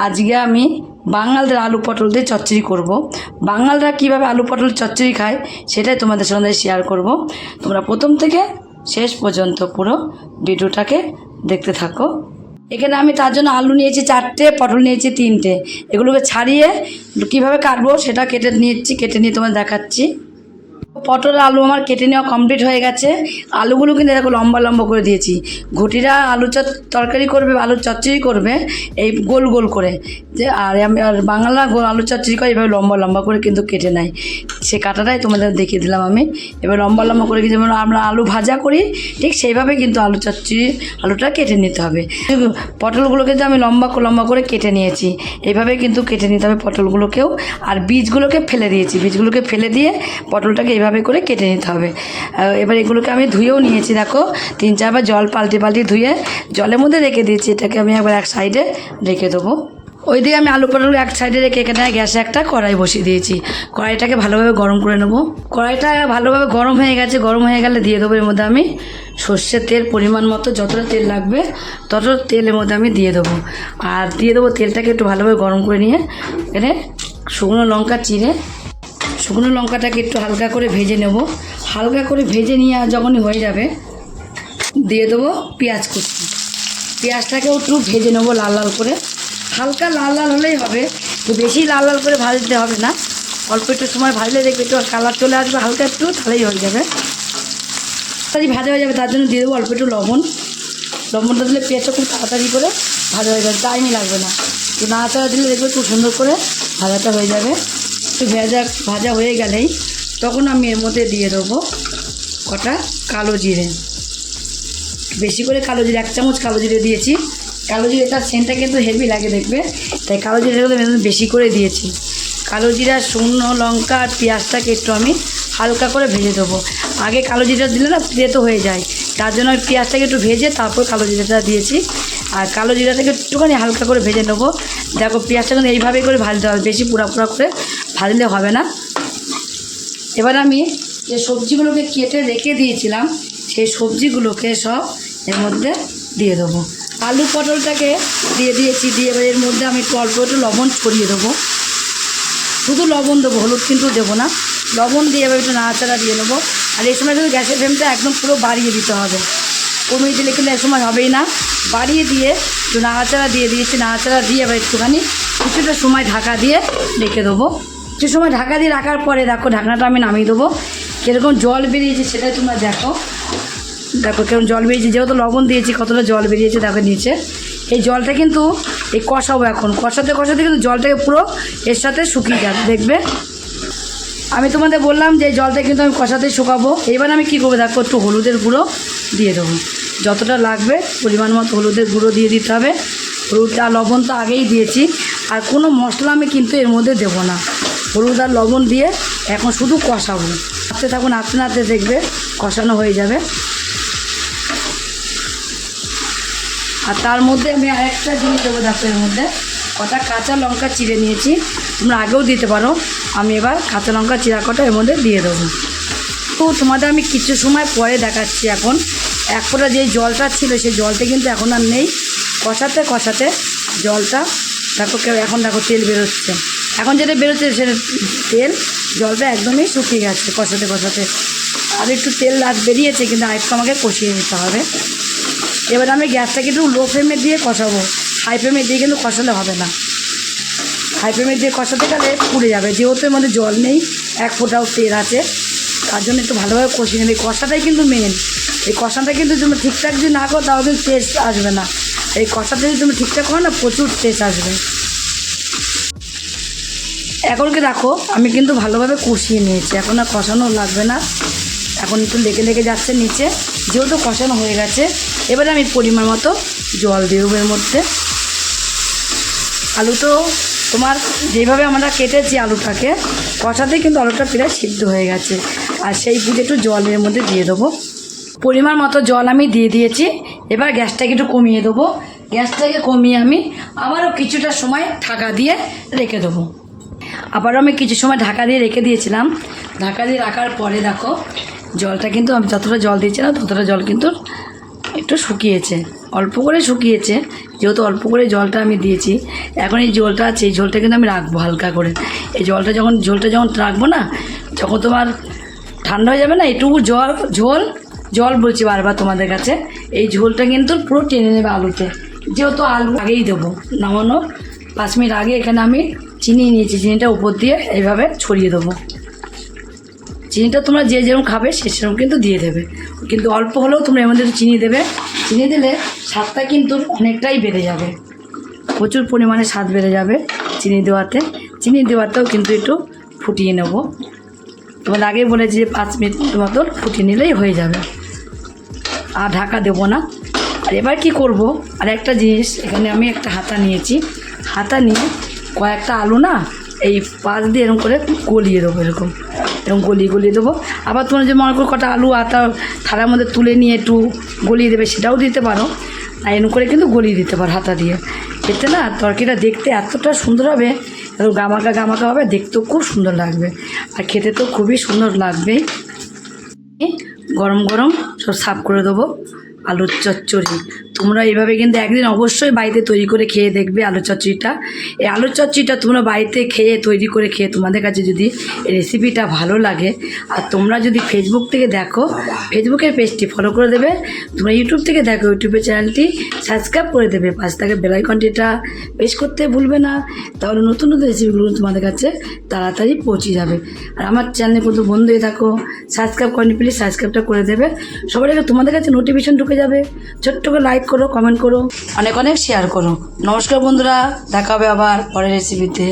আজকে আমি বাঙালদের আলু পটল দিয়ে চচ্চড়ি করব। বাঙালরা কীভাবে আলু পটল চচ্চড়ি খায় সেটাই তোমাদের সঙ্গে শেয়ার করব। তোমরা প্রথম থেকে শেষ পর্যন্ত পুরো ভিডিওটাকে দেখতে থাকো। এখানে আমি তার জন্য আলু নিয়েছি 4টে, পটল নিয়েছি 3টে। এগুলোকে ছাড়িয়ে কীভাবে কাটবো সেটা কেটে নিয়ে তোমাদের দেখাচ্ছি। পটল আলু আমার কেটে নেওয়া কমপ্লিট হয়ে গেছে। আলুগুলো কিন্তু দেখো লম্বা লম্বা করে দিয়েছি। ঘটিরা আলু তরকারি করবে, আলুর চচ্চড়ি করবে এই গোল গোল করে, যে আর বাংলা আলু চচ্চড়ি করে এভাবে লম্বা লম্বা করে কিন্তু কেটে নেয়। সে কাটাটাই তোমাদের দেখিয়ে দিলাম আমি। এবার লম্বা লম্বা করে যেমন আমরা আলু ভাজা করি ঠিক সেইভাবে কিন্তু আলু চচ্চড়ি আলুটা কেটে নিতে হবে। পটলগুলো কিন্তু আমি লম্বা লম্বা করে কেটে নিয়েছি। এইভাবে কিন্তু কেটে নিতে হবে পটলগুলোকেও। আর বীজগুলোকে ফেলে দিয়েছি, বীজগুলোকে ফেলে দিয়ে পটলটাকে এইভাবে করে কেটে নিতে হবে। এবার এগুলোকে আমি ধুয়েও নিয়েছি, দেখো 3-4 বার জল পাল্টে ধুয়ে জলের মধ্যে রেখে দিয়েছি। এটাকে আমি একবার এক সাইডে রেখে দেবো। ওই দিকে আমি আলু পটল এক সাইডে রেখে এখানে গ্যাসে একটা কড়াই বসিয়ে দিয়েছি। কড়াইটাকে ভালোভাবে গরম করে নেবো। কড়াইটা ভালোভাবে গরম হয়ে গেছে। গরম হয়ে গেলে দিয়ে দেবো এর মধ্যে আমি সর্ষের তেল, পরিমাণ মতো যতটা তেল লাগবে ততটা তেলের মধ্যে আমি দিয়ে দেবো। আর দিয়ে দেবো তেলটাকে একটু ভালোভাবে গরম করে নিয়ে এখানে শুকনো লঙ্কা চিড়ে, শুকনো লঙ্কাটাকে একটু হালকা করে ভেজে নেব। হালকা করে ভেজে নিয়ে যখনই হয়ে যাবে দিয়ে দেবো পেঁয়াজ কুচি। পেঁয়াজটাকেও একটু ভেজে নেবো লাল লাল করে। হালকা লাল লাল হলেই হবে, তো বেশি লাল লাল করে ভাজতে হবে না। অল্প একটু সময় ভাজলে দেখবে একটু কালার চলে আসবে হালকা একটু, তাহলেই হয়ে যাবে। তাড়াতাড়ি ভাজা হয়ে যাবে, তার জন্য দিয়ে দেবো অল্প একটু লবণ। লবণটা দিলে পেঁয়াজটা খুব তাড়াতাড়ি করে ভাজা হয়ে যাবে, টাইমই লাগবে না। তো নাড়াচাড়া দিলে দেখবে খুব সুন্দর করে ভাজাটা হয়ে যাবে। একটু ভাজা হয়ে গেলেই তখন আমি এর মধ্যে দিয়ে দেবো কটা কালো জিরে। বেশি করে কালো জিরে, 1 চামচ কালো জিরে দিয়েছি। কালো জিরেটার সেন্টটা কিন্তু হেভি লাগে দেখবে, তাই কালো জিরেটা বেশি করে দিয়েছি। কালো জিরা, শুকনো লঙ্কা আর পেঁয়াজটাকে একটু আমি হালকা করে ভেজে দেবো। আগে কালো জিরা দিলে না তেতো হয়ে যায়, তার জন্য আমি পেঁয়াজটাকে একটু ভেজে তারপর কালো জিরাটা দিয়েছি। আর কালো জিরাটাকে একটুখানি হালকা করে ভেজে নেবো। দেখো পেঁয়াজটা কিন্তু এইভাবেই করে ভাজতে হবে, বেশি পুরা করে ভাজলে হবে না। এবার আমি যে সবজিগুলোকে কেটে রেখে দিয়েছিলাম সেই সবজিগুলোকে সব এর মধ্যে দিয়ে দেবো। আলু পটলটাকে দিয়ে দিয়েছি, দিয়ে এবার এর মধ্যে আমি অল্প একটু লবণ ছড়িয়ে দেবো। শুধু লবণ দেবো, হলুদ কিন্তু দেবো না। লবণ দিয়ে এবার একটু নাড়াচাড়া দিয়ে নেবো। আর এই সময় কিন্তু গ্যাসের ফ্লেমটা একদম পুরো বাড়িয়ে দিতে হবে, কমিয়ে দিলে কিন্তু এই সময় হবেই না। বাড়িয়ে দিয়ে একটু নাড়াচাড়া দিয়ে দিয়েছি। নাড়াচাড়া দিয়ে এবার একটুখানি কিছুটা সময় ঢাকা দিয়ে রেখে দেবো। কিছু সময় ঢাকা দিয়ে রাখার পরে দেখো ঢাকনাটা আমি নামিয়ে দেবো। কীরকম জল বেরিয়েছে সেটাই তোমরা দেখো। দেখো কেমন জল বেরিয়েছে, যেহেতু লবণ দিয়েছি কতটা জল বেরিয়েছে দেখো নিচে। এই জলটা কিন্তু এই কষাবো, এখন কষাতে কিন্তু জলটাকে পুরো এর সাথে শুকিয়ে যাবে দেখবে। আমি তোমাদের বললাম যে এই জলটা কিন্তু আমি কষাতে শুকাবো। এবার আমি কী করবো দেখো, একটু হলুদের গুঁড়ো দিয়ে দেবো। যতটা লাগবে পরিমাণ মতো হলুদের গুঁড়ো দিয়ে দিতে হবে। হলুদ আর লবণ তো আগেই দিয়েছি, আর কোনো মশলা আমি কিন্তু এর মধ্যে দেবো না। হলুদ আর লবণ দিয়ে এখন শুধু কষাবো। নাড়তে থাকুন, নাড়তে দেখবে কষানো হয়ে যাবে। আর তার মধ্যে আমি আরেকটা জিনিস দেবো দেখো, এর মধ্যে কটা কাঁচা লঙ্কা চিড়ে নিয়েছি, তোমরা আগেও দিতে পারো। আমি এবার কাঁচা লঙ্কা চিরা কটা এর মধ্যে দিয়ে দেবো। তো তোমাদের আমি কিছু সময় পরে দেখাচ্ছি। এখন এক ফোঁটা যে জলটা ছিল সেই জলটা কিন্তু এখন আর নেই। কষাতে জলটা দেখো এখন দেখো তেল বেরোচ্ছে। এখন যেটা বেরোচ্ছে সেটা তেল, জলটা একদমই শুকিয়ে গেছে কষাতে। আর একটু তেল বেরিয়েছে, কিন্তু আরেকটু আমাকে কষিয়ে নিতে হবে। এবার আমি গ্যাসটাকে একটু লো ফ্লেমে দিয়ে কষাবো, হাই ফ্লেমে দিয়ে কিন্তু কষালে হবে না। হাই ফ্লেমে দিয়ে কষাতে গেলে পুড়ে যাবে, যেহেতু এর মধ্যে জল নেই, এক ফোঁটাও তেল আছে, তার জন্য একটু ভালোভাবে কষিয়ে নেবে। এই কষাটাই কিন্তু মেন। এই কষাটা কিন্তু তুমি ঠিকঠাক যদি না করো তাহলে কিন্তু টেস্ট আসবে না। এই কষাটা যদি তুমি ঠিকঠাক করো না প্রচুর টেস্ট আসবে। এখন কি দেখো আমি কিন্তু ভালোভাবে কষিয়ে নিয়েছি, এখন আর কষানো লাগবে না। এখন একটু লেগে যাচ্ছে নিচে, যেহেতু কষানো হয়ে গেছে। এবারে আমি পরিমাণ মতো জল দিয়ে দেবো এর মধ্যে। আলু তো তোমার যেভাবে আমরা কেটেছি আলুটাকে কষাতে কিন্তু আলুটা প্রায় সিদ্ধ হয়ে গেছে। আর সেই বুঝে একটু জল এর মধ্যে দিয়ে দেবো। পরিমাণ মতো জল আমি দিয়ে দিয়েছি। এবার গ্যাসটাকে একটু কমিয়ে দেবো। গ্যাসটাকে কমিয়ে আমি আবারও কিছুটা সময় ঢাকা দিয়ে রেখে দেবো। আবারও আমি কিছু সময় ঢাকা দিয়ে রেখে দিয়েছিলাম। ঢাকা দিয়ে রাখার পরে দেখো জলটা কিন্তু আমি যতটা জল দিয়েছিলাম ততটা জল কিন্তু একটু শুকিয়েছে, অল্প করে শুকিয়েছে, যেহেতু অল্প করে জলটা আমি দিয়েছি। এখন এই জলটা আছে, এই জলটা কিন্তু আমি রাখবো হালকা করে। এই ঝোলটা যখন রাখবো না, যখন তোমার ঠান্ডা হয়ে যাবে না, এটুকু জল বলছি বারবার তোমাদের কাছে, এই ঝোলটা কিন্তু পুরো টেনে নেবে আলুতে। যেহেতু আলু আগেই দেবো, নামানোর 5 মিনিট আগে এখানে আমি চিনি নিয়েছি, চিনিটা উপর দিয়ে এইভাবে ছড়িয়ে দেবো। চিনিটা তোমরা যে যেরকম খাবে সেরকম কিন্তু দিয়ে দেবে, কিন্তু অল্প হলেও তোমরা এর মধ্যে একটু চিনি দেবে। চিনি দিলে স্বাদটা কিন্তু অনেকটাই বেড়ে যাবে, প্রচুর পরিমাণে স্বাদ বেড়ে যাবে চিনি দেওয়াতে। চিনি দেওয়াতেও কিন্তু একটু ফুটিয়ে নেব। তোমার আগেই বলেছি যে 5 মিনিট মতো ফুটিয়ে নিলেই হয়ে যাবে, আর ঢাকা দেবো না। আর এবার কি করব, আর একটা জিনিস, এখানে আমি একটা হাতা নিয়েছি, হাতা নিয়ে কয়েকটা আলু না এই পাশ দিয়ে এরকম করে গলিয়ে দেবো, এরকম গলিয়ে দেবো। আবার তোমরা যে মনে করো কটা আলু আটা থালার মধ্যে তুলে নিয়ে একটু গলিয়ে দেবে, সেটাও দিতে পারো। আর এরকম করে কিন্তু গলিয়ে দিতে পারো হাতা দিয়ে। এতে না তরকারিটা দেখতে এতটা সুন্দর হবে, এত গামাকা হবে, দেখতেও খুব সুন্দর লাগবে, আর খেতে তো খুবই সুন্দর লাগবেই। গরম গরম সব সার্ভ করে দেবো আলুর চচ্চড়ি। তোমরা এইভাবে কিন্তু একদিন অবশ্যই বাড়িতে তৈরি করে খেয়ে দেখবে আলুর চচ্চড়িটা। এই আলুর চচ্চড়িটা তোমরা বাড়িতে তৈরি করে খেয়ে তোমাদের কাছে যদি এই রেসিপিটা ভালো লাগে, আর তোমরা যদি ফেসবুক থেকে দেখো, ফেসবুকের পেজটি ফলো করে দেবে। তোমরা ইউটিউব থেকে দেখো, ইউটিউবের চ্যানেলটি সাবস্ক্রাইব করে দেবে, পাশ থেকে বেল আইকনটিটা প্রেস করতে ভুলবে না, তাহলে নতুন নতুন রেসিপিগুলো তোমাদের কাছে তাড়াতাড়ি পৌঁছে যাবে। আর আমার চ্যানেলে কিন্তু বন্ধু হয়ে থাকো, সাবস্ক্রাইব করেনি প্লিজ সাবস্ক্রাইবটা করে দেবে, সবার আগে তোমাদের কাছে নোটিফিকেশন ঢুকে যাবে। ছোট্ট করে লাইক করো, কমেন্ট করো, অনেক শেয়ার করো। নমস্কার বন্ধুরা, দেখা হবে আবার পরের রেসিপিতে।